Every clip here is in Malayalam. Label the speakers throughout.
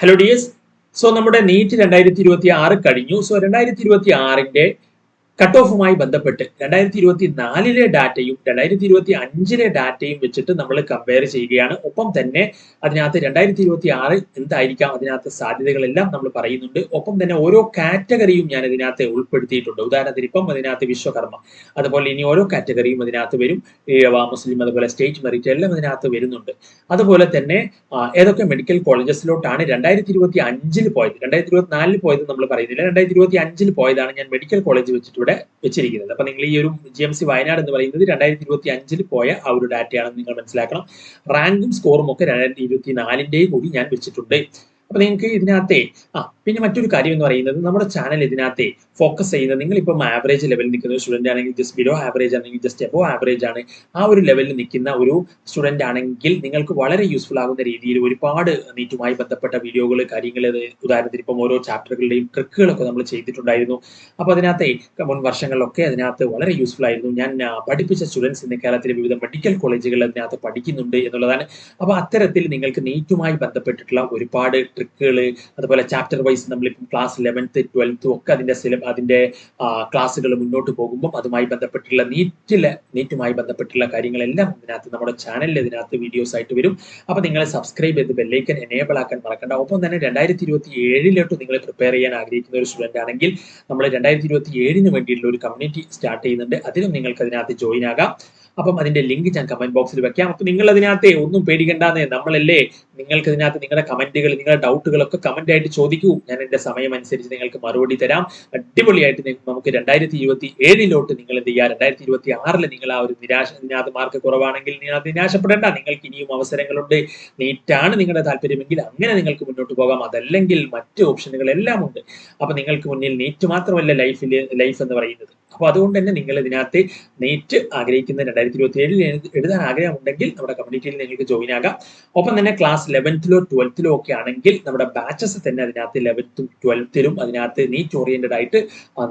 Speaker 1: Hello dears. നമ്മുടെ നീറ്റ് 2026 കഴിഞ്ഞു. 2026ന്റെ കട്ട് ഓഫുമായി ബന്ധപ്പെട്ട് 2024 ഡാറ്റയും 2025 ഡാറ്റയും വെച്ചിട്ട് നമ്മൾ കമ്പയർ ചെയ്യുകയാണ്. ഒപ്പം തന്നെ അതിനകത്ത് 2026 എന്തായിരിക്കാം അതിനകത്ത് സാധ്യതകളെല്ലാം നമ്മൾ പറയുന്നുണ്ട്. ഒപ്പം തന്നെ ഓരോ കാറ്റഗറിയും ഞാൻ ഇതിനകത്ത് ഉൾപ്പെടുത്തിയിട്ടുണ്ട്. ഉദാഹരണത്തിന് ഇപ്പം അതിനകത്ത് വിശ്വകർമ്മ, അതുപോലെ ഇനി ഓരോ കാറ്റഗറിയും അതിനകത്ത് വരും. മുസ്ലിം, അതുപോലെ സ്റ്റേറ്റ് മെറിറ്റ് എല്ലാം അതിനകത്ത് വരുന്നുണ്ട്. അതുപോലെ തന്നെ ഏതൊക്കെ മെഡിക്കൽ കോളേജസിലോട്ടാണ് 2025 പോയത്, 2024 പോയത് നമ്മൾ പറയുന്നില്ല, 2025 പോയതാണ് ഞാൻ മെഡിക്കൽ കോളേജ് വെച്ചിട്ട് ഇവിടെ വെച്ചിരിക്കുന്നത്. അപ്പൊ നിങ്ങൾ ഈ ഒരു GMC വയനാട് എന്ന് പറയുന്നത് 2025 പോയ ആ ഒരു ഡാറ്റയാണെന്ന് നിങ്ങൾ മനസ്സിലാക്കണം. റാങ്കും സ്കോറും ഒക്കെ 2024 കൂടി ഞാൻ വെച്ചിട്ടുണ്ട്. അപ്പൊ നിങ്ങൾക്ക് ഇതിനകത്തെ പിന്നെ മറ്റൊരു കാര്യം എന്ന് പറയുന്നത്, നമ്മുടെ ചാനൽ ഇതിനകത്തെ ഫോക്കസ് ചെയ്യുന്നത് നിങ്ങളിപ്പം ആവറേജ് ലെവലിൽ നിൽക്കുന്ന ഒരു സ്റ്റുഡന്റ് ആണെങ്കിൽ, ജസ്റ്റ് ബിലോ ആവറേജ് ആണെങ്കിൽ ജസ്റ്റ് എബോ ആവറേജ് ആണ്, ആ ഒരു ലെവലിൽ നിൽക്കുന്ന ഒരു സ്റ്റുഡന്റ് ആണെങ്കിൽ നിങ്ങൾക്ക് വളരെ യൂസ്ഫുൾ ആകുന്ന രീതിയിൽ ഒരുപാട് നീറ്റുമായി ബന്ധപ്പെട്ട വീഡിയോകൾ, കാര്യങ്ങൾ, ഉദാഹരണത്തിന് ഇപ്പം ഓരോ ചാപ്റ്ററുകളുടെയും ട്രിക്കുകളൊക്കെ നമ്മൾ ചെയ്തിട്ടുണ്ടായിരുന്നു. അപ്പൊ അതിനകത്തെ മുൻ വർഷങ്ങളിലൊക്കെ അതിനകത്ത് വളരെ യൂസ്ഫുൾ ആയിരുന്നു. ഞാൻ പഠിപ്പിച്ച സ്റ്റുഡൻസ് ഇന്ന് കേരളത്തിലെ വിവിധ മെഡിക്കൽ കോളേജുകളിൽ അതിനകത്ത് പഠിക്കുന്നുണ്ട് എന്നുള്ളതാണ്. അപ്പൊ അത്തരത്തിൽ നിങ്ങൾക്ക് നീറ്റുമായി ബന്ധപ്പെട്ടിട്ടുള്ള ഒരുപാട് ട്രിക്കുകൾ, അതുപോലെ ചാപ്റ്റർ വൈസ് നമ്മളിപ്പം ക്ലാസ് 11th 12th ഒക്കെ അതിന്റെ ക്ലാസ്സുകൾ മുന്നോട്ട് പോകുമ്പോൾ അതുമായി ബന്ധപ്പെട്ടുള്ള നീറ്റുമായി ബന്ധപ്പെട്ടുള്ള കാര്യങ്ങളെല്ലാം ഇതിനകത്ത് നമ്മുടെ ചാനലിൽ ഇതിനകത്ത് വീഡിയോസ് ആയിട്ട് വരും. അപ്പൊ നിങ്ങൾ സബ്സ്ക്രൈബ് ചെയ്ത് ബെല്ലൈക്കൻ എനേബിൾ ആക്കാൻ മറക്കണ്ട. ഒപ്പം തന്നെ 2027 നിങ്ങൾ പ്രിപ്പയർ ചെയ്യാൻ ആഗ്രഹിക്കുന്ന ഒരു സ്റ്റുഡന്റ് ആണെങ്കിൽ നമ്മൾ 2027 വേണ്ടിയിട്ടുള്ള ഒരു കമ്മ്യൂണിറ്റി സ്റ്റാർട്ട് ചെയ്യുന്നുണ്ട്. അതിനും നിങ്ങൾക്ക് അതിനകത്ത് ജോയിൻ ആകാം. അപ്പം അതിന്റെ ലിങ്ക് ഞാൻ കമന്റ് ബോക്സിൽ വെക്കാം. അപ്പൊ നിങ്ങൾ അതിനകത്ത് ഒന്നും പേടിക്കണ്ടെന്ന്, നമ്മളല്ലേ നിങ്ങൾക്ക് ഇതിനകത്ത് നിങ്ങളുടെ കമന്റുകൾ, നിങ്ങളുടെ ഡൗട്ടുകളൊക്കെ കമന്റ് ആയിട്ട് ചോദിക്കൂ. ഞാൻ എന്റെ സമയം അനുസരിച്ച് നിങ്ങൾക്ക് മറുപടി തരാം. അടിപൊളിയായിട്ട് നമുക്ക് 2027 നിങ്ങൾ എന്ത് ചെയ്യുക, 2026 നിങ്ങൾ ആ ഒരു ഇതിനകത്ത് മാർക്ക് കുറവാണെങ്കിൽ നിങ്ങൾ നിരാശപ്പെടേണ്ട. നിങ്ങൾക്ക് ഇനിയും അവസരങ്ങളുണ്ട്. നീറ്റാണ് നിങ്ങളുടെ താല്പര്യമെങ്കിൽ അങ്ങനെ നിങ്ങൾക്ക് മുന്നോട്ട് പോകാം. അതല്ലെങ്കിൽ മറ്റ് ഓപ്ഷനുകളെല്ലാം ഉണ്ട്. അപ്പൊ നിങ്ങൾക്ക് മുന്നിൽ നീറ്റ് മാത്രമല്ല ലൈഫ് എന്ന് പറയുന്നത്. അപ്പൊ അതുകൊണ്ട് തന്നെ നിങ്ങൾ ഇതിനകത്ത് നീറ്റ് ആഗ്രഹിക്കുന്ന 2027 എഴുതാൻ ആഗ്രഹമുണ്ടെങ്കിൽ നമ്മുടെ കമ്മ്യൂണിറ്റിയിൽ നിങ്ങൾക്ക് ജോയിൻ ആകാം. ഒപ്പം തന്നെ ക്ലാസ് 11th 12th ഒക്കെ ആണെങ്കിൽ നമ്മുടെ ബാച്ചസ് തന്നെ അതിനകത്ത് 11th 12th അതിനകത്ത് നീറ്റ് ഓറിയന്റഡ് ആയിട്ട്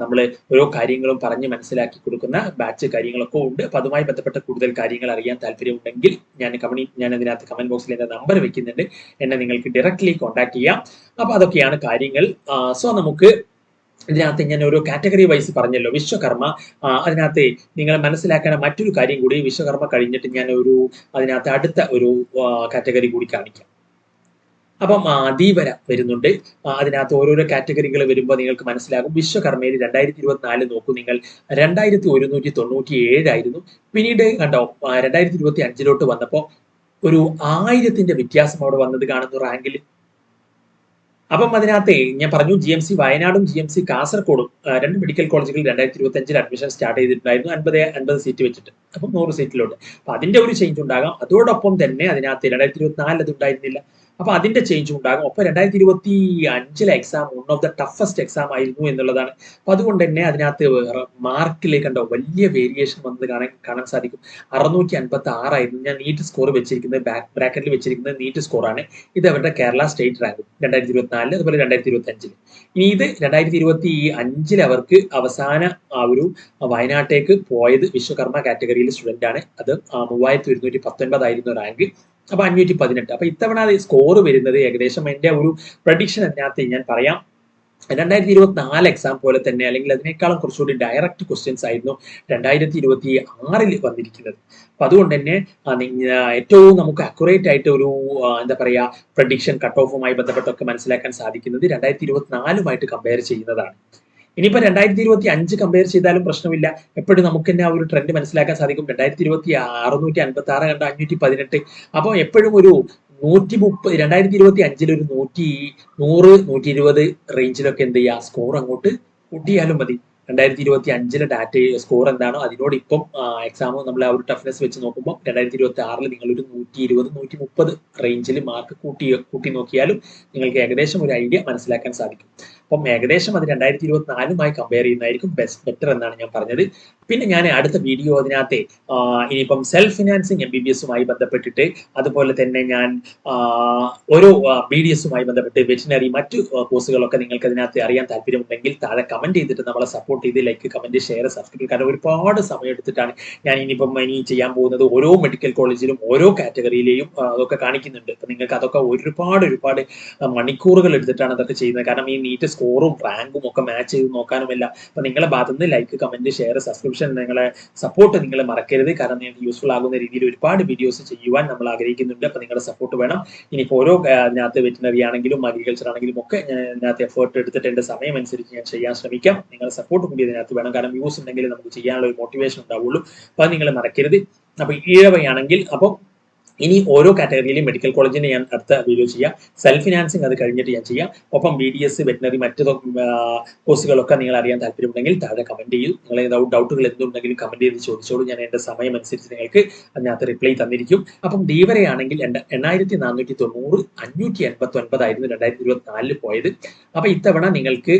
Speaker 1: നമ്മൾ ഓരോ കാര്യങ്ങളും പറഞ്ഞ് മനസ്സിലാക്കി കൊടുക്കുന്ന ബാച്ച് കാര്യങ്ങളൊക്കെ ഉണ്ട്. അപ്പൊ അതുമായി ബന്ധപ്പെട്ട കൂടുതൽ കാര്യങ്ങൾ അറിയാൻ താല്പര്യമുണ്ടെങ്കിൽ ഞാൻ അതിനകത്ത് കമന്റ് ബോക്സിൽ എന്റെ നമ്പർ വെക്കുന്നുണ്ട്. എന്നെ നിങ്ങൾക്ക് ഡയറക്ട്ലി കോൺടാക്ട് ചെയ്യാം. അപ്പൊ അതൊക്കെയാണ് കാര്യങ്ങൾ. നമുക്ക് ഇതിനകത്ത് ഞാൻ ഓരോ കാറ്റഗറി വൈസ് പറഞ്ഞല്ലോ. വിശ്വകർമ്മ, അതിനകത്ത് നിങ്ങൾ മനസ്സിലാക്കേണ്ട മറ്റൊരു കാര്യം കൂടി, വിശ്വകർമ്മ കഴിഞ്ഞിട്ട് ഞാൻ അതിനകത്ത് അടുത്ത ഒരു കാറ്റഗറി കൂടി കാണിക്കാം. അപ്പം ധീവര വരുന്നുണ്ട്. അതിനകത്ത് ഓരോരോ കാറ്റഗറികൾ വരുമ്പോൾ നിങ്ങൾക്ക് മനസ്സിലാകും. വിശ്വകർമ്മയിൽ 2024 നോക്കൂ നിങ്ങൾ, 2197 ആയിരുന്നു. പിന്നീട് കണ്ടോ 2025 വന്നപ്പോൾ ഒരു 1000ന്റെ വ്യത്യാസം അവിടെ വന്നത് കാണുന്നു റാങ്കിൽ. അപ്പം അതിനകത്ത് ഞാൻ പറഞ്ഞു, GMC വയനാടും GMC കാസർഗോഡും രണ്ട് മെഡിക്കൽ കോളേജുകളിൽ 2025 അഡ്മിഷൻ സ്റ്റാർട്ട് ചെയ്തിട്ടുണ്ടായിരുന്നു, 50 സീറ്റ് വെച്ചിട്ട്. അപ്പം 100 സീറ്റിലോട്ട്. അപ്പൊ അതിന്റെ ഒരു ചേഞ്ച് ഉണ്ടാകാം. അതോടൊപ്പം തന്നെ അതിനകത്ത് 2024 അത് ഉണ്ടായിരുന്നില്ല. അപ്പൊ അതിന്റെ ചേഞ്ച് ഉണ്ടാകും. ഒപ്പം 2025 exam one of the toughest exam ആയിരുന്നു എന്നുള്ളതാണ്. അപ്പൊ അതുകൊണ്ട് തന്നെ അതിനകത്ത് മാർക്കിലേക്ക് കണ്ടോ വലിയ വേരിയേഷൻ വന്നത് കാണാൻ സാധിക്കും. 656 ആയിരുന്നു. ഞാൻ നീറ്റ് സ്കോർ വെച്ചിരിക്കുന്നത്, ബ്രാക്കറ്റിൽ വെച്ചിരിക്കുന്നത് നീറ്റ് സ്കോറാണ്. ഇത് അവരുടെ കേരള സ്റ്റേറ്റ് റാങ്കും 2024, അതുപോലെ 2025. ഇനി ഇത് 2025 അവർക്ക് അവസാന ആ ഒരു വയനാട്ടേക്ക് പോയത് വിശ്വകർമ്മ കാറ്റഗറിയിൽ സ്റ്റുഡന്റ് ആണ്. അത് 3119 ആയിരുന്നു റാങ്ക്. അപ്പൊ 518. അപ്പൊ ഇത്തവണ സ്കോർ വരുന്നത് ഏകദേശം, എന്റെ ഒരു പ്രഡിക്ഷൻ അതിനകത്ത് ഞാൻ പറയാം, 2024 എക്സാം പോലെ തന്നെ അല്ലെങ്കിൽ അതിനേക്കാളും കുറച്ചുകൂടി ഡയറക്റ്റ് ക്വസ്റ്റ്യൻസ് ആയിരുന്നു 2026 വന്നിരിക്കുന്നത്. അപ്പൊ അതുകൊണ്ട് തന്നെ ഏറ്റവും നമുക്ക് അക്യുറേറ്റ് ആയിട്ട് ഒരു എന്താ പറയാ പ്രഡിക്ഷൻ കട്ട് ഓഫുമായി ബന്ധപ്പെട്ടൊക്കെ മനസ്സിലാക്കാൻ സാധിക്കുന്നത് 2024 കമ്പയർ ചെയ്യുന്നതാണ്. ഇനിയിപ്പോ 2025 കമ്പയർ ചെയ്താലും പ്രശ്നമില്ല. എപ്പോഴും നമുക്ക് തന്നെ ആ ഒരു ട്രെൻഡ് മനസ്സിലാക്കാൻ സാധിക്കും. 656 കണ്ട 518. അപ്പൊ എപ്പോഴും ഒരു 130, 2025 ഒരു 100 120 റേഞ്ചിലൊക്കെ എന്ത് ചെയ്യുക, സ്കോർ അങ്ങോട്ട് കൂട്ടിയാലും മതി. 2025 ഡാറ്റ സ്കോർ എന്താണോ അതിനോട് ഇപ്പം എക്സാം നമ്മൾ ആ ഒരു ടഫ്നെസ് വെച്ച് നോക്കുമ്പോൾ 2026 നിങ്ങൾ ഒരു 120 130 റേഞ്ചിൽ മാർക്ക് കൂട്ടി നോക്കിയാലും നിങ്ങൾക്ക് ഏകദേശം ഒരു ഐഡിയ മനസ്സിലാക്കാൻ സാധിക്കും. അപ്പം ഏകദേശം അത് 2024 കമ്പയർ ചെയ്യുന്നതായിരിക്കും ബെറ്റർ എന്നാണ് ഞാൻ പറഞ്ഞത്. പിന്നെ ഞാൻ അടുത്ത വീഡിയോ അതിനകത്തെ ഇനിയിപ്പം സെൽഫ് ഫിനാൻസിങ് MBBS ബന്ധപ്പെട്ടിട്ട്, അതുപോലെ തന്നെ ഞാൻ ഓരോ BDSുമായി ബന്ധപ്പെട്ട് വെറ്റിനറി മറ്റു കോഴ്സുകളൊക്കെ നിങ്ങൾക്ക് അതിനകത്ത് അറിയാൻ താല്പര്യമുണ്ടെങ്കിൽ താഴെ കമന്റ് ചെയ്തിട്ട് നമ്മളെ സപ്പോർട്ട് ചെയ്ത് ലൈക്ക്, കമന്റ്, ഷെയർ, സബ്സ്ക്രൈബ്. കാരണം ഒരുപാട് സമയം എടുത്തിട്ടാണ് ഞാൻ ഇനി ചെയ്യാൻ പോകുന്നത്. ഓരോ മെഡിക്കൽ കോളേജിലും ഓരോ കാറ്റഗറിയിലെയും അതൊക്കെ കാണിക്കുന്നുണ്ട്. അപ്പൊ നിങ്ങൾക്ക് അതൊക്കെ ഒരുപാട് മണിക്കൂറുകൾ എടുത്തിട്ടാണ് അതൊക്കെ ചെയ്യുന്നത്. കാരണം ഈ നീറ്റ് സ്കോറും റാങ്കും ഒക്കെ മാച്ച് ചെയ്ത് നോക്കാനുമല്ല. അപ്പൊ നിങ്ങളെ ഭാഗത്ത് നിന്ന് ലൈക്ക്, കമന്റ്, ഷെയർ, സബ്സ്ക്രിപ്ഷൻ, നിങ്ങളെ സപ്പോർട്ട് നിങ്ങൾ മറക്കരുത്. കാരണം നിങ്ങൾക്ക് യൂസ്ഫുൾ ആകുന്ന രീതിയിൽ ഒരുപാട് വീഡിയോസ് ചെയ്യുവാൻ നമ്മൾ ആഗ്രഹിക്കുന്നുണ്ട്. അപ്പൊ നിങ്ങളുടെ സപ്പോർട്ട് വേണം. ഇനിയിപ്പോൾ ഓരോ അതിനകത്ത് വെറ്റിനറി ആണെങ്കിലും അഗ്രികൾച്ചർ ആണെങ്കിലും ഒക്കെ ഞാൻ ഇതിനകത്ത് എഫേർട്ട് എടുത്തിട്ട് എന്റെ സമയം അനുസരിച്ച് ഞാൻ ചെയ്യാൻ ശ്രമിക്കാം. നിങ്ങളുടെ സപ്പോർട്ട് കൂടി ഇതിനകത്ത് വേണം. കാരണം വ്യൂസ് ഉണ്ടെങ്കിൽ നമുക്ക് ചെയ്യാനുള്ള ഒരു മോട്ടിവേഷൻ ഉണ്ടാവുള്ളൂ. അപ്പൊ അത് നിങ്ങൾ മറക്കരുത്. അപ്പൊ ഈഴവയാണെങ്കിൽ അപ്പം ഇനി ഓരോ കാറ്റഗറിയിലും മെഡിക്കൽ കോളേജിന് ഞാൻ അടുത്ത വീഡിയോ ചെയ്യാം. സെൽഫ് ഫിനാൻസിങ് അത് കഴിഞ്ഞിട്ട് ഞാൻ ചെയ്യാം. ഒപ്പം BDS, വെറ്റിനറി, മറ്റു കോഴ്സുകളൊക്കെ നിങ്ങൾ അറിയാൻ താല്പര്യമുണ്ടെങ്കിൽ താഴെ കമന്റ് ചെയ്യും. നിങ്ങളെ ഡൗട്ടുകൾ എന്തുണ്ടെങ്കിലും കമന്റ് ചെയ്ത് ചോദിച്ചോളൂ. ഞാൻ എന്റെ സമയം അനുസരിച്ച് നിങ്ങൾക്ക് അതിനകത്ത് റിപ്ലൈ തന്നിരിക്കും. അപ്പം ഡീവരെയാണെങ്കിൽ 8490 589 ആയിരുന്നു 2024 പോയത്. അപ്പൊ ഇത്തവണ നിങ്ങൾക്ക്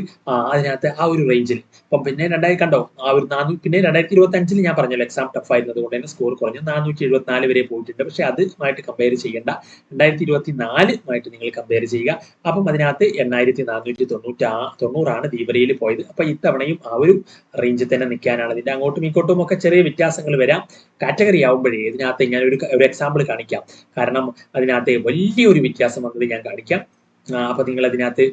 Speaker 1: അതിനകത്ത് ആ ഒരു റേഞ്ചിൽ അപ്പം പിന്നെ കണ്ടോ ആ ഒരു 400. പിന്നെ 2025 ഞാൻ പറഞ്ഞല്ലോ എക്സാം ടഫ് ആയിരുന്നത് കൊണ്ട് തന്നെ സ്കോർ കുറഞ്ഞു 474 വരെ പോയിട്ടുണ്ട്. പക്ഷെ അതുമായിട്ട് കമ്പയർ ചെയ്യേണ്ട, 2024 നിങ്ങൾ കമ്പയർ ചെയ്യുക. അപ്പം അതിനകത്ത് 8490 ദീപരയിൽ പോയത്. അപ്പൊ ഇത്തവണയും ആ ഒരു റേഞ്ചിൽ തന്നെ നിൽക്കാനാണ്. ഇതിന്റെ അങ്ങോട്ടും ഇങ്ങോട്ടും ഒക്കെ ചെറിയ വ്യത്യാസങ്ങൾ വരാം. കാറ്റഗറി ആവുമ്പോഴേ ഇതിനകത്ത് ഞാൻ ഒരു എക്സാമ്പിൾ കാണിക്കാം. കാരണം അതിനകത്ത് വലിയൊരു വ്യത്യാസം വന്നത് ഞാൻ കാണിക്കാം. അപ്പൊ നിങ്ങൾ അതിനകത്ത്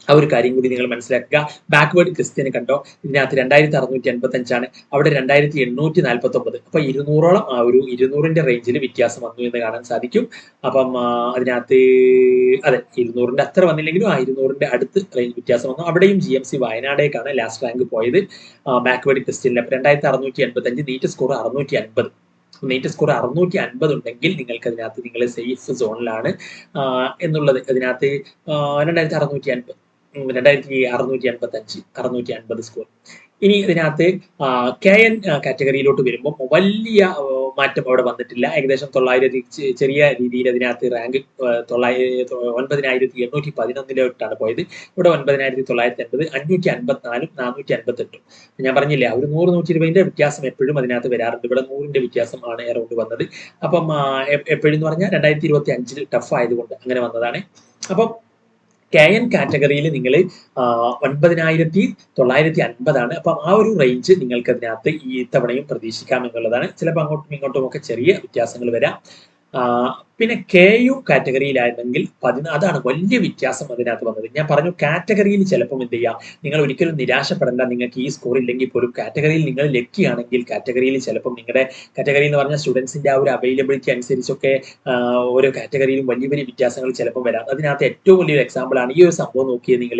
Speaker 1: ആ ഒരു കാര്യം കൂടി നിങ്ങൾ മനസ്സിലാക്കുക. ബാക്ക്വേർഡ് ക്രിസ്ത്യന് കണ്ടോ, ഇതിനകത്ത് 2685 അവിടെ 2849. അപ്പൊ 200ഓളം ആ ഒരു 200ന്റെ റേഞ്ചിൽ വ്യത്യാസം വന്നു എന്ന് കാണാൻ സാധിക്കും. അപ്പം അതിനകത്ത് അതെ 200ന്റെ അത്ര വന്നില്ലെങ്കിലും 200ന്റെ അടുത്ത് റേഞ്ച് വ്യത്യാസം വന്നു. അവിടെയും GMC വയനാടേക്കാണ് ലാസ്റ്റ് റാങ്ക് പോയത് ബാക്ക്വേർഡ് ക്രിസ്ത്യനിൽ. അപ്പൊ 2685, നീറ്റ് സ്കോർ 650. നീറ്റ് സ്കോർ 650 ഉണ്ടെങ്കിൽ നിങ്ങൾക്ക് അതിനകത്ത് നിങ്ങൾ സേഫ് സോണിലാണ് എന്നുള്ളത്. അതിനകത്ത് 2650, 2685, 650 സ്കോർ. ഇനി ഇതിനകത്ത് KN കാറ്റഗറിയിലോട്ട് വരുമ്പോൾ വലിയ മാറ്റം അവിടെ വന്നിട്ടില്ല. ഏകദേശം 900 ചെറിയ രീതിയിൽ അതിനകത്ത് റാങ്ക് 9811 പോയത്. ഇവിടെ 9980, 554, 458. ഞാൻ പറഞ്ഞില്ലേ ആ ഒരു 100, 120ന്റെ വ്യത്യാസം എപ്പോഴും അതിനകത്ത് വരാറുണ്ട്. ഇവിടെ 100ന്റെ വ്യത്യാസമാണ് എറൗണ്ട് വന്നത്. അപ്പം എപ്പോഴും എന്ന് പറഞ്ഞാൽ 2025 ടഫ് ആയതുകൊണ്ട് അങ്ങനെ വന്നതാണ്. അപ്പം KN കാറ്റഗറിയിൽ നിങ്ങൾ 9950 അപ്പം ആ ഒരു റേഞ്ച് നിങ്ങൾക്ക് അതിനകത്ത് ഈ തവണയും പ്രതീക്ഷിക്കാം എന്നുള്ളതാണ്. ചിലപ്പോൾ അങ്ങോട്ടും ഇങ്ങോട്ടും ഒക്കെ ചെറിയ വ്യത്യാസങ്ങൾ വരാം. പിന്നെ KU കാറ്റഗറിയിലായിരുന്നെങ്കിൽ അതാണ് വലിയ വ്യത്യാസം അതിനകത്ത് വന്നത്. ഞാൻ പറഞ്ഞു കാറ്റഗറിയിൽ ചിലപ്പം എന്ത് ചെയ്യാം, നിങ്ങൾ ഒരിക്കലും നിരാശപ്പെടേണ്ട. നിങ്ങൾക്ക് ഈ സ്കോർ ഇല്ലെങ്കിൽ പോലും കാറ്റഗറിയിൽ നിങ്ങൾ ലക്കിയാണെങ്കിൽ കാറ്റഗറിയിൽ ചിലപ്പം നിങ്ങളുടെ കാറ്റഗറി എന്ന് പറഞ്ഞാൽ സ്റ്റുഡൻസിന്റെ ആ ഒരു അവൈലബിലിറ്റി അനുസരിച്ചൊക്കെ ഓരോ കാറ്റഗറിയിലും വലിയ വ്യത്യാസങ്ങൾ ചിലപ്പം വരാം. അതിനകത്ത് ഏറ്റവും വലിയൊരു എക്സാമ്പിൾ ആണ് ഈ ഒരു സംഭവം. നോക്കിയത് നിങ്ങൾ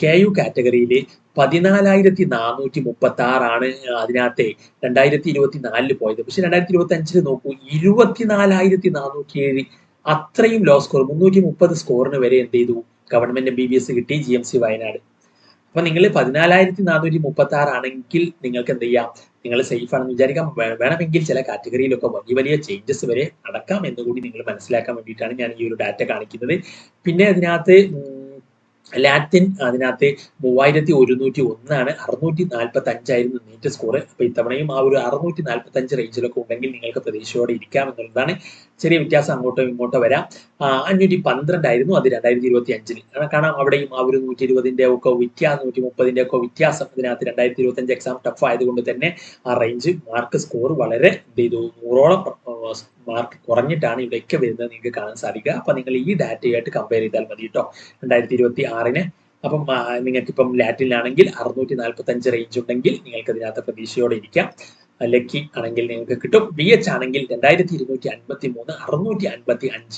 Speaker 1: KU കാറ്റഗറിയിൽ 14436 അതിനകത്ത് 2024 പോയത്. പക്ഷെ 2025 നോക്കൂ 24407. അത്രയും ലോ സ്കോർ 330 സ്കോറിന് വരെ എന്ത് ചെയ്തു ഗവൺമെന്റ് MBBS കിട്ടി GMC വയനാട്. അപ്പൊ നിങ്ങൾ 14436 ആണെങ്കിൽ നിങ്ങൾക്ക് എന്ത് ചെയ്യാം, നിങ്ങൾ സേഫ് ആണെന്ന് വിചാരിക്കാം. വേണമെങ്കിൽ ചില കാറ്റഗറിയിലൊക്കെ വലിയ ചേഞ്ചസ് വരെ നടക്കാം എന്നുകൂടി നിങ്ങൾ മനസ്സിലാക്കാൻ വേണ്ടിയിട്ടാണ് ഞാൻ ഈ ഒരു ഡാറ്റ കാണിക്കുന്നത്. പിന്നെ അതിനകത്ത് ലാറ്റിൻ അതിനകത്ത് 3101 645 നീറ്റ് സ്കോർ. അപ്പൊ ഇത്തവണയും ആ ഒരു 645 റേഞ്ചിലൊക്കെ ഉണ്ടെങ്കിൽ നിങ്ങൾക്ക് പ്രതീക്ഷയോടെ ഇരിക്കാം എന്നുള്ളതാണ്. ചെറിയ വ്യത്യാസം അങ്ങോട്ടോ ഇങ്ങോട്ടോ വരാം. 512 അത് 2025. കാണാം അവിടെയും ആ ഒരു 120ന്റെ ഒക്കെ വ്യത്യാസം, 130ന്റെ ഒക്കെ വ്യത്യാസം. ഇതിനകത്ത് 2025 എക്സാം ടഫ് ആയതുകൊണ്ട് തന്നെ ആ റേഞ്ച് മാർക്ക് സ്കോർ വളരെ എന്ത് ചെയ്തു 100ഓളം മാർക്ക് കുറഞ്ഞിട്ടാണ് ഇവിടെയൊക്കെ വരുന്നത് നിങ്ങൾക്ക് കാണാൻ സാധിക്കുക. അപ്പൊ നിങ്ങൾ ഈ ഡാറ്റയായിട്ട് കമ്പയർ ചെയ്താൽ മതി കേട്ടോ 2026. അപ്പം നിങ്ങൾക്ക് ഇപ്പം ലാറ്റിനിലാണെങ്കിൽ 645 റേഞ്ച് ഉണ്ടെങ്കിൽ നിങ്ങൾക്ക് അതിനകത്ത് പ്രതീക്ഷയോടെ ഇരിക്കാം. ലക്കി ആണെങ്കിൽ നിങ്ങൾക്ക് കിട്ടും. BH ആണെങ്കിൽ 2253, 655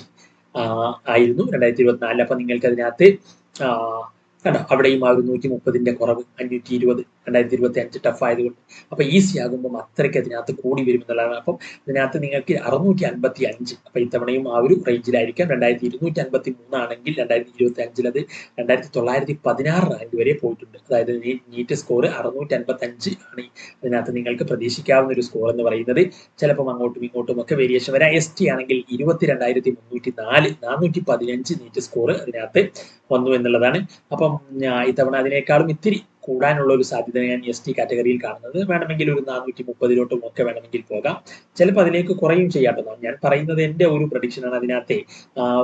Speaker 1: ആയിരുന്നു 2024. അപ്പൊ നിങ്ങൾക്ക് അതിനകത്ത് കണ്ടോ അവിടെയും ആ ഒരു 130ന്റെ കുറവ് 520. 2025 ടഫ് ആയതുകൊണ്ട്. അപ്പൊ ഈസി ആകുമ്പോൾ അത്രയ്ക്ക് അതിനകത്ത് കൂടി വരും എന്നുള്ളതാണ്. അപ്പം ഇതിനകത്ത് നിങ്ങൾക്ക് 655, അപ്പൊ ഇത്തവണയും ആ ഒരു റേഞ്ചിലായിരിക്കാം. 2253 ആണെങ്കിൽ 2025 അത് 2916 റാങ്ക് വരെ പോയിട്ടുണ്ട്. അതായത് നീറ്റ് സ്കോർ 655 ആണ് അതിനകത്ത് നിങ്ങൾക്ക് പ്രതീക്ഷിക്കാവുന്ന ഒരു സ്കോർ എന്ന് പറയുന്നത്. ചിലപ്പം അങ്ങോട്ടും ഇങ്ങോട്ടും ഒക്കെ വേരിയേഷൻ വരാം. ST ആണെങ്കിൽ 22,304 415 നീറ്റ് സ്കോർ അതിനകത്ത് വന്നു എന്നുള്ളതാണ്. അപ്പം ഇത്തവണ അതിനേക്കാളും ഇത്തിരി കൂടാനുള്ള ഒരു സാധ്യത ഞാൻ ST കാറ്റഗറിയിൽ കാണുന്നത്. വേണമെങ്കിൽ ഒരു 430 ഒക്കെ വേണമെങ്കിൽ പോകാം. ചിലപ്പോൾ അതിലേക്ക് കുറയും ചെയ്യാട്ടോ. ഞാൻ പറയുന്നത് എന്റെ ഒരു പ്രഡിക്ഷനാണ്. അതിനകത്തെ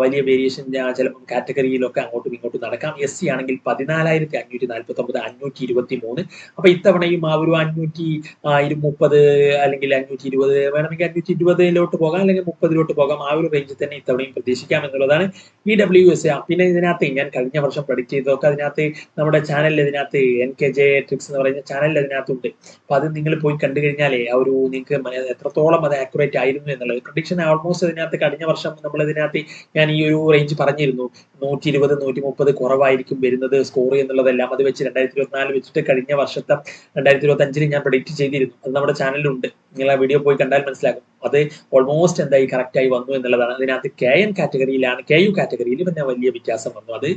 Speaker 1: വലിയ വേരിയേഷൻ ചിലപ്പം കാറ്റഗറിയിലൊക്കെ അങ്ങോട്ടും ഇങ്ങോട്ടും നടക്കാം. SC ആണെങ്കിൽ 14,549 523. അപ്പൊ ഇത്തവണയും ആ ഒരു 530 അല്ലെങ്കിൽ 520 വേണമെങ്കിൽ 520 പോകാം, അല്ലെങ്കിൽ 30 പോകാം. ആ ഒരു റേഞ്ചിൽ തന്നെ ഇത്തവണയും പ്രതീക്ഷിക്കാം എന്നുള്ളതാണ് EWS. പിന്നെ ഇതിനകത്ത് ഞാൻ കഴിഞ്ഞ വർഷം പ്രഡിക്ട് ചെയ്തതൊക്കെ അതിനകത്ത് നമ്മുടെ ചാനലിൽ ഇതിനകത്ത് NKJ ട്രിക്സ് എന്ന് പറയുന്ന ചാനലിൽ അതിനകത്തുണ്ട്. അപ്പൊ അത് നിങ്ങൾ പോയി കണ്ടു കഴിഞ്ഞാലേ ആ ഒരു നിങ്ങൾക്ക് എത്രത്തോളം അത് ആക്യുറേറ്റ് ആയിരുന്നു എന്നുള്ളത്. പ്രഡിക്ഷൻ ഓൾമോസ്റ്റ് അതിനകത്ത് കഴിഞ്ഞ വർഷം നമ്മൾ ഇതിനകത്ത് ഞാൻ ഈ ഒരു റേഞ്ച് പറഞ്ഞിരുന്നു. 120 130 കുറവായിരിക്കും വരുന്നത് സ്കോർ എന്നുള്ളതെല്ലാം. അത് വെച്ച് 2024 വെച്ചിട്ട് കഴിഞ്ഞ വർഷത്തെ 2025 ഞാൻ പ്രഡിക്റ്റ് ചെയ്തിരുന്നു. അത് നമ്മുടെ ചാനലിലുണ്ട്. നിങ്ങൾ ആ വീഡിയോ പോയി കണ്ടാൽ മനസ്സിലാകും. അത് ഓൾമോസ്റ്റ് എന്തായി കറക്റ്റ് ആയി വന്നു എന്നുള്ളതാണ്. അതിനകത്ത് KN കാറ്റഗറിയിലാണ്, KU കാറ്റഗറിയിൽ പിന്നെ വലിയ വ്യത്യാസം വന്നു. അത്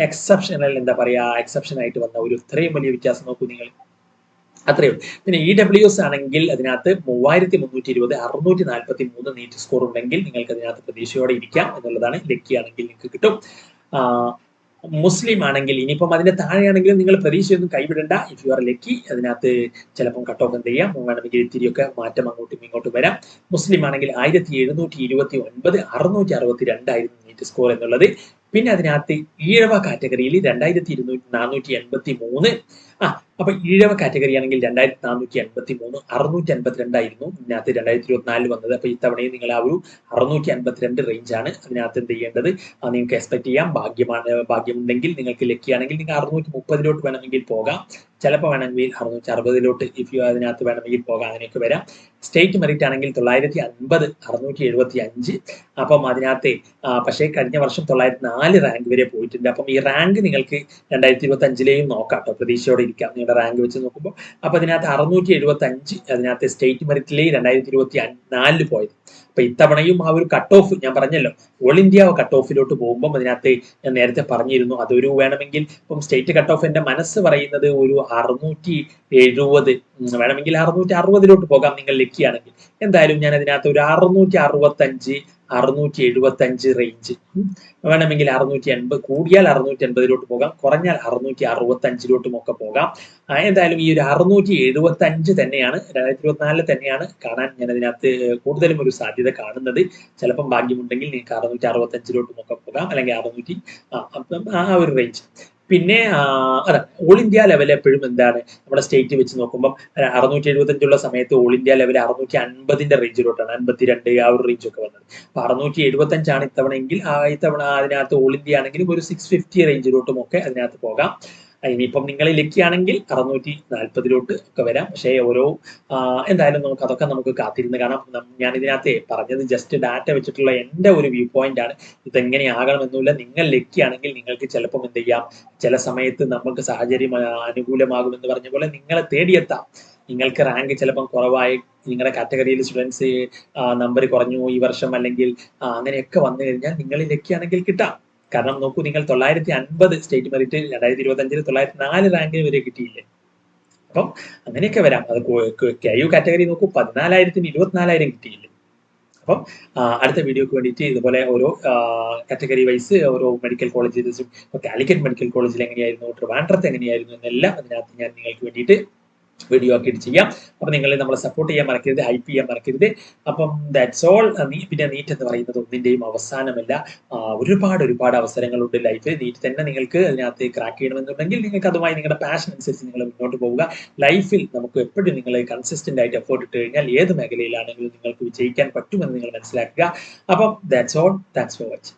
Speaker 1: എക്സെപ്ഷണൽ എന്താ പറയാ, എക്സെപ്ഷൻ ആയിട്ട് വന്ന ഒരു ഇത്രയും വലിയ വ്യത്യാസം നോക്കൂ നിങ്ങൾ. അത്രയും. പിന്നെ EWS ആണെങ്കിൽ അതിനകത്ത് 3320 643 നീറ്റ് സ്കോർ ഉണ്ടെങ്കിൽ നിങ്ങൾക്ക് അതിനകത്ത് പ്രതീക്ഷയോടെ ഇരിക്കാം എന്നുള്ളതാണ്. ലക്കി ആണെങ്കിൽ നിങ്ങൾക്ക് കിട്ടും. മുസ്ലിം ആണെങ്കിൽ ഇനിയിപ്പം അതിന്റെ താഴെയാണെങ്കിലും നിങ്ങൾ പ്രതീക്ഷയൊന്നും കൈവിടണ്ട. ഇഫ് യു ആർ ലക്കി അതിനകത്ത് ചിലപ്പം കട്ട് ഓഫ് എന്ത് ചെയ്യാം, വേണമെങ്കിൽ ഇത്തിരിയൊക്കെ മാറ്റം അങ്ങോട്ടും ഇങ്ങോട്ടും വരാം. മുസ്ലിം ആണെങ്കിൽ 1729 662 ആയിരുന്നു നീറ്റ് സ്കോർ എന്നുള്ളത്. പിന്നെ അതിനകത്ത് ഈഴവ കാറ്റഗറിയിൽ 22,483. അപ്പൊ ഈഴവ കാറ്റഗറി ആണെങ്കിൽ 2,483 652 ആയിരുന്നു ഇതിനകത്ത് 2024 വന്നത്. അപ്പൊ ഇത്തവണയും നിങ്ങൾ ആ ഒരു 652 റേഞ്ച് ആണ് അതിനകത്ത് എന്ത് ചെയ്യേണ്ടത്, നിങ്ങൾക്ക് എക്സ്പെക്ട് ചെയ്യാം. ഭാഗ്യമുണ്ടെങ്കിൽ നിങ്ങൾക്ക് ലക്കി ആണെങ്കിൽ നിങ്ങൾ 630 വേണമെങ്കിൽ പോകാം. ചിലപ്പോൾ വേണമെങ്കിൽ 660 ഇഫ് യു അതിനകത്ത് വേണമെങ്കിൽ പോകാം. അങ്ങനെയൊക്കെ വരാം. സ്റ്റേറ്റ് മെറിറ്റ് ആണെങ്കിൽ 950 675. അപ്പം അതിനകത്ത് പക്ഷേ കഴിഞ്ഞ വർഷം 904 റാങ്ക് വരെ പോയിട്ടുണ്ട്. അപ്പം ഈ റാങ്ക് നിങ്ങൾക്ക് 2025 നോക്കാം കേട്ടോ. പ്രതീക്ഷയോടെ ഇരിക്കാം നിങ്ങളുടെ റാങ്ക് വെച്ച് നോക്കുമ്പോൾ. അപ്പൊ അതിനകത്ത് 675 അതിനകത്ത് സ്റ്റേറ്റ് മെറിറ്റിലെ 2024 പോയത്. അപ്പൊ ഇത്തവണയും ആ ഒരു കട്ട് ഓഫ് ഞാൻ പറഞ്ഞല്ലോ, ഓൾ ഇന്ത്യ കട്ട് ഓഫിലോട്ട് പോകുമ്പോൾ അതിനകത്ത് ഞാൻ നേരത്തെ പറഞ്ഞിരുന്നു അതൊരു വേണമെങ്കിൽ ഇപ്പം സ്റ്റേറ്റ് കട്ട് ഓഫ് എന്റെ മനസ്സ് പറയുന്നത് ഒരു 670 വേണമെങ്കിൽ 660 പോകാം നിങ്ങൾ ലക്കി ആണെങ്കിൽ. എന്തായാലും ഞാൻ അതിനകത്ത് ഒരു 665 675 റേഞ്ച് വേണമെങ്കിൽ 680 കൂടിയാൽ 680 പോകാം, കുറഞ്ഞാൽ 665 ഒക്കെ പോകാം. എന്തായാലും ഈ ഒരു 675 തന്നെയാണ് 2024 തന്നെയാണ് കാണാൻ ഞാൻ അതിനകത്ത് കൂടുതലും ഒരു സാധ്യത കാണുന്നത്. ചിലപ്പം ഭാഗ്യമുണ്ടെങ്കിൽ നിങ്ങൾക്ക് 665 ഒക്കെ പോകാം, അല്ലെങ്കിൽ 600 ആ ഒരു റേഞ്ച്. പിന്നെ അതെ, ഓൾ ഇന്ത്യ ലെവൽ എപ്പോഴും എന്താണ് നമ്മുടെ സ്റ്റേറ്റ് വെച്ച് നോക്കുമ്പോൾ 675 സമയത്ത് ഓൾ ഇന്ത്യ ലെവൽ 650 റേഞ്ചിലോട്ടാണ്, 52 ആ ഒരു റേഞ്ച് ഒക്കെ വന്നത്. അപ്പൊ 675 ഇത്തവണ എങ്കിൽ ഇത്തവണ അതിനകത്ത് ഓൾ ഇന്ത്യ ആണെങ്കിലും ഒരു 650 റേഞ്ചിലോട്ടും ഒക്കെ അതിനകത്ത് പോകാം. ഇനിയിപ്പം നിങ്ങൾ ലക്കി ആണെങ്കിൽ 640 ഒക്കെ വരാം. പക്ഷേ ഓരോ എന്തായാലും അതൊക്കെ നമുക്ക് കാത്തിരുന്ന് കാണാം. ഞാൻ ഇതിനകത്ത് പറഞ്ഞത് ജസ്റ്റ് ഡാറ്റ വെച്ചിട്ടുള്ള എന്റെ ഒരു വ്യൂ പോയിന്റ് ആണ്. ഇതെങ്ങനെയാകണമെന്നില്ല. നിങ്ങൾ ലക്കി ആണെങ്കിൽ നിങ്ങൾക്ക് ചിലപ്പം എന്ത് ചെയ്യാം, ചില സമയത്ത് നമുക്ക് സാഹചര്യം അനുകൂലമാകുമെന്ന് പറഞ്ഞ പോലെ നിങ്ങളെ തേടിയെത്താം. നിങ്ങൾക്ക് റാങ്ക് ചിലപ്പം കുറവായി, നിങ്ങളുടെ കാറ്റഗറിയിൽ സ്റ്റുഡൻസ് നമ്പർ കുറഞ്ഞു ഈ വർഷം, അല്ലെങ്കിൽ അങ്ങനെയൊക്കെ വന്നു കഴിഞ്ഞാൽ നിങ്ങൾ ലക്കി ആണെങ്കിൽ കിട്ടാം. കാരണം നോക്കൂ, നിങ്ങൾ 950 സ്റ്റേറ്റ് മെറിറ്റ് 2025 904 റാങ്കിന് വരെ കിട്ടിയില്ലേ. അപ്പം അങ്ങനെയൊക്കെ വരാം. അത് KU കാറ്റഗറി നോക്കൂ, 14,000-ന് 24,000 കിട്ടിയില്ലേ. അപ്പം അടുത്ത വീഡിയോക്ക് വേണ്ടിയിട്ട് ഇതുപോലെ ഓരോ കാറ്റഗറി വൈസ് ഓരോ മെഡിക്കൽ കോളേജസും, കാലിക്കറ്റ് മെഡിക്കൽ കോളേജിൽ എങ്ങനെയായിരുന്നു, ട്രിവാൻഡ്രത്ത് എങ്ങനെയായിരുന്നു എന്നെല്ലാം അതിനകത്ത് ഞാൻ നിങ്ങൾക്ക് വേണ്ടിയിട്ട് വീഡിയോ ആക്കിയിട്ട് ചെയ്യാം. അപ്പൊ നിങ്ങൾ നമ്മളെ സപ്പോർട്ട് ചെയ്യാൻ മറക്കരുത്, ഹൈപ്പ് ചെയ്യാൻ മറക്കരുത്. അപ്പം ദാറ്റ്സ് ഓൾ. പിന്നെ നീറ്റ് എന്ന് പറയുന്നത് ഒന്നിന്റെയും അവസാനമല്ല. ഒരുപാട് അവസരങ്ങളുണ്ട് ലൈഫിൽ. നീറ്റ് തന്നെ നിങ്ങൾക്ക് അതിനകത്ത് ക്രാക്ക് ചെയ്യണമെന്നുണ്ടെങ്കിൽ നിങ്ങൾക്ക് അതുമായി നിങ്ങളുടെ പാഷൻ അനുസരിച്ച് നിങ്ങൾ മുന്നോട്ട് പോവുക. ലൈഫിൽ നമുക്ക് എപ്പോഴും നിങ്ങൾ കൺസിസ്റ്റന്റ് ആയിട്ട് എഫേർട്ട് ഇട്ട് കഴിഞ്ഞാൽ ഏത് മേഖലയിലാണെങ്കിലും നിങ്ങൾക്ക് വിജയിക്കാൻ പറ്റുമെന്ന് നിങ്ങൾ മനസ്സിലാക്കുക. അപ്പം that's all. Thanks for watching.